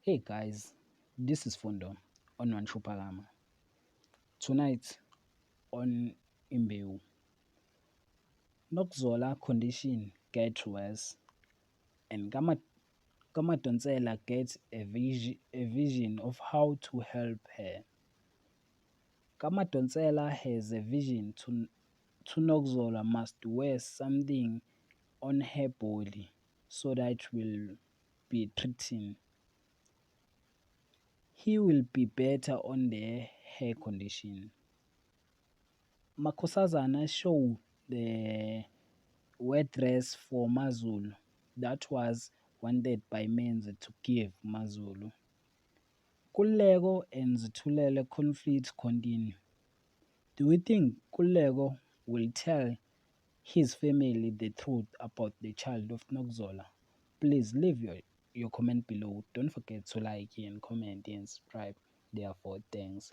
Hey guys, this is Fundo on Wanchupalama. Tonight on Imbewu, Nokuzola condition get worse and kaMandonsela gets a vision of how to help her. kaMandonsela has a vision to Nokuzola must wear something on her body so that will be treating. He will be better on the hair condition. Makhosazana show the wet dress for Mazulu that was wanted by Menze to give Mazulu. Kulego and Zitulele conflict continue. Do we think Kulego will tell his family the truth about the child of Nokuzola? Please leave your comment below. Don't forget to like and comment and subscribe. Therefore, thanks.